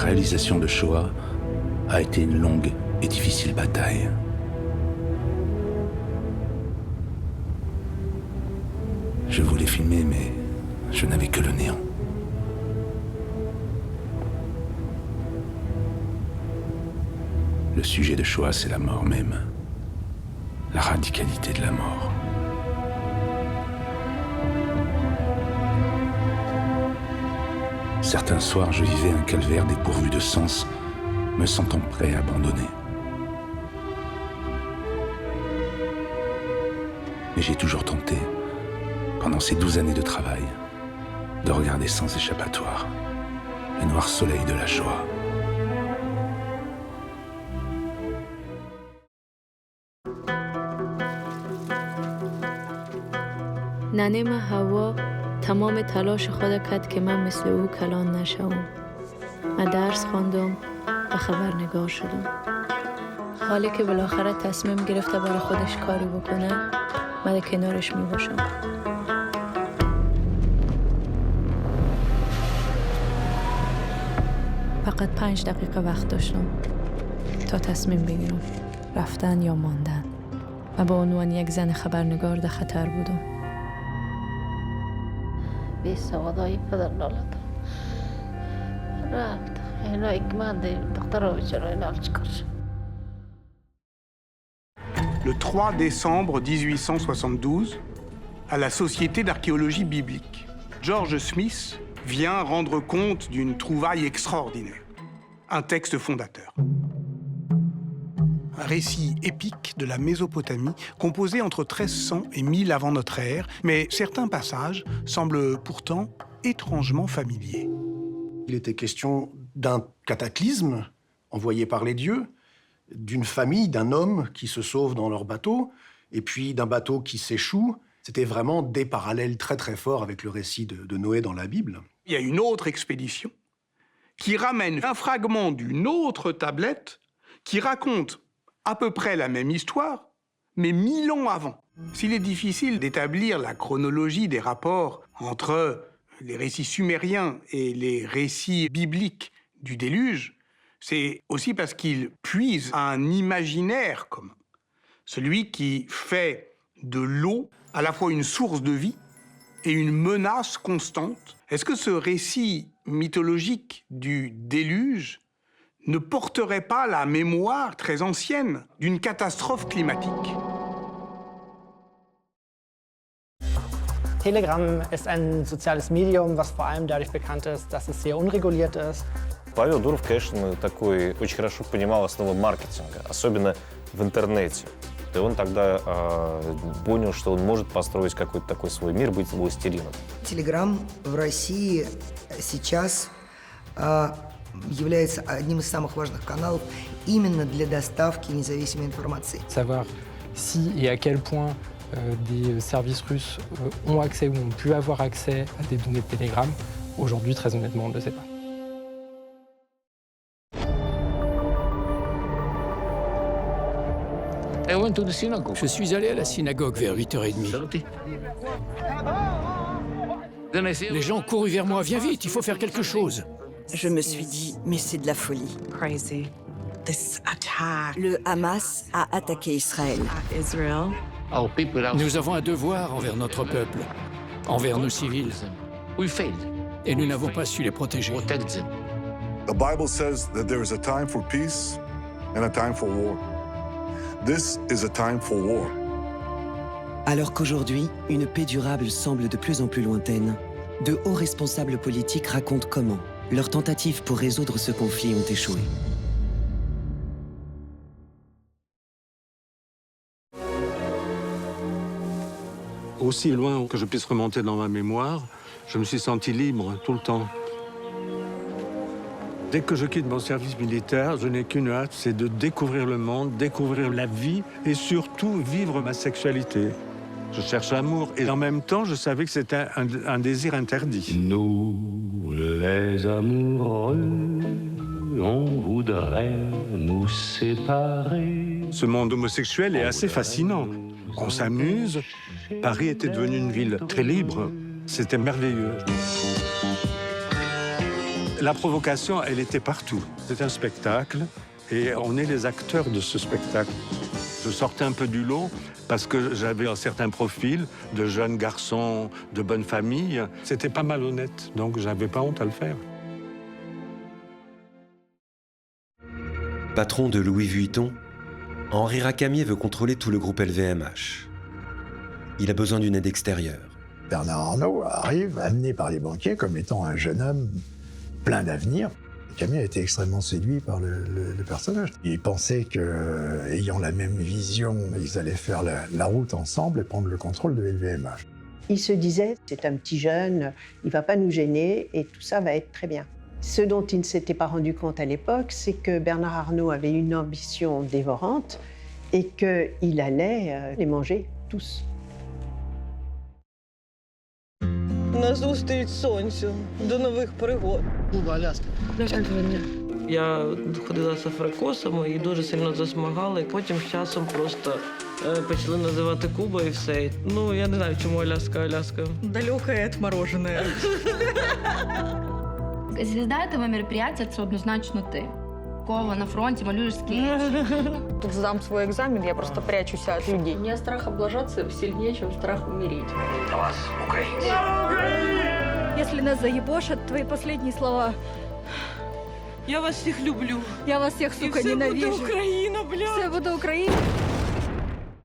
réalisation de Shoah a été une longue et difficile bataille. Je voulais filmer, mais je n'avais que le néant. Le sujet de Shoah, c'est la mort même. La radicalité de la mort. Certains soirs, je vivais un calvaire dépourvu de sens, me sentant prêt à abandonner. Mais j'ai toujours tenté, pendant ces 12 années de travail, de regarder sans échappatoire le noir soleil de la Shoah. ننه هوا تمام تلاش خود کرد که من مثل او کلان نشوم. من درس خواندم و خبرنگار شدم. حالی که بالاخره تصمیم گرفته برای خودش کاری بکنه، من در کنارش می باشم. فقط 5 دقیقه وقت داشتم تا تصمیم بگیرم رفتن یا ماندن. و به عنوان یک زن خبرنگار در خطر بودم. بی سوادایی پدر نالد رفت اینا اکمان دیم دکتر رو بچرا اینا چیکار شد. Le 3 décembre 1872, à la Société d'archéologie biblique, George Smith vient rendre compte d'une trouvaille extraordinaire, un texte fondateur. Un récit épique de la Mésopotamie, composé entre 1300 et 1000 avant notre ère, mais certains passages semblent pourtant étrangement familiers. Il était question d'un cataclysme envoyé par les dieux, d'une famille, d'un homme qui se sauve dans leur bateau, et puis d'un bateau qui s'échoue. C'était vraiment des parallèles très très forts avec le récit de Noé dans la Bible. Il y a une autre expédition qui ramène un fragment d'une autre tablette qui raconte à peu près la même histoire, mais 1000 ans avant. S'il est difficile d'établir la chronologie des rapports entre les récits sumériens et les récits bibliques du déluge, c'est aussi parce qu'il puise à un imaginaire commun. Celui qui fait de l'eau à la fois une source de vie et une menace constante. Est-ce que ce récit mythologique du déluge ne porterait pas la mémoire très ancienne d'une catastrophe climatique? Telegram ist ein soziales Medium, was vor allem dadurch bekannt ist, dass es sehr unreguliert ist. Павел Дуров, конечно, такой очень хорошо понимал основы маркетинга, особенно в интернете. И он тогда понял, что он может построить какой-то такой свой мир, быть властелином. Telegram в России сейчас является одним из самых важных каналов именно для доставки независимой информации. Savoir si et à quel point des services russes ont accès ou ont pu avoir accès à des données de Telegram, aujourd'hui, très honnêtement, on ne le sait pas. Je suis allé à la synagogue vers 8h30. Les gens ont couru vers moi. Viens vite, il faut faire quelque chose. Je me suis dit, mais c'est de la folie. Le Hamas a attaqué Israël. Nous avons un devoir envers notre peuple, envers nos civils. Et nous n'avons pas su les protéger. The Bible says that there is a time for peace and a time for war. This is a time for war. Alors qu'aujourd'hui, une paix durable semble de plus en plus lointaine, de hauts responsables politiques racontent comment leurs tentatives pour résoudre ce conflit ont échoué. Aussi loin que je puisse remonter dans ma mémoire, je me suis senti libre tout le temps. Dès que je quitte mon service militaire, je n'ai qu'une hâte, c'est de découvrir le monde, découvrir la vie et surtout vivre ma sexualité. Je cherche l'amour et en même temps, je savais que c'était un désir interdit. Nous, les amoureux, on voudrait nous séparer. Ce monde homosexuel est assez fascinant. On s'amuse. Paris était devenu une ville très libre. C'était merveilleux. La provocation, elle était partout. C'est un spectacle et on est les acteurs de ce spectacle. Je sortais un peu du lot parce que j'avais un certain profil de jeunes garçons de bonne famille. C'était pas malhonnête, donc j'avais pas honte à le faire. Patron de Louis Vuitton, Henri Racamier veut contrôler tout le groupe LVMH. Il a besoin d'une aide extérieure. Bernard Arnault arrive, amené par les banquiers comme étant un jeune homme plein d'avenir. Racamier a été extrêmement séduit par le personnage. Il pensait qu'ayant la même vision, ils allaient faire la route ensemble et prendre le contrôle de LVMH. Il se disait, c'est un petit jeune, il ne va pas nous gêner et tout ça va être très bien. Ce dont il ne s'était pas rendu compte à l'époque, c'est que Bernard Arnault avait une ambition dévorante et qu'il allait les manger tous. Назустріч сонцю, до нових пригод. Куба, Аляска. Я ходила з африкосами і дуже сильно засмагала. І потім з часом просто почали називати Куба і все. Ну, я не знаю, чому Аляска, Аляска. Далекое отмороженное. Звезда этого мероприятия – це однозначно ти. Кова на фронте, малюешь скетч. Тут сдам свой экзамен, я просто прячусь от людей. У меня страх облажаться сильнее, чем страх умереть. А вас, украинцы. Если нас заебошат, твои последние слова. Я вас всіх люблю. Я вас всех, сука, ненавижу. Все буде Україна, бля. Все буде Україна.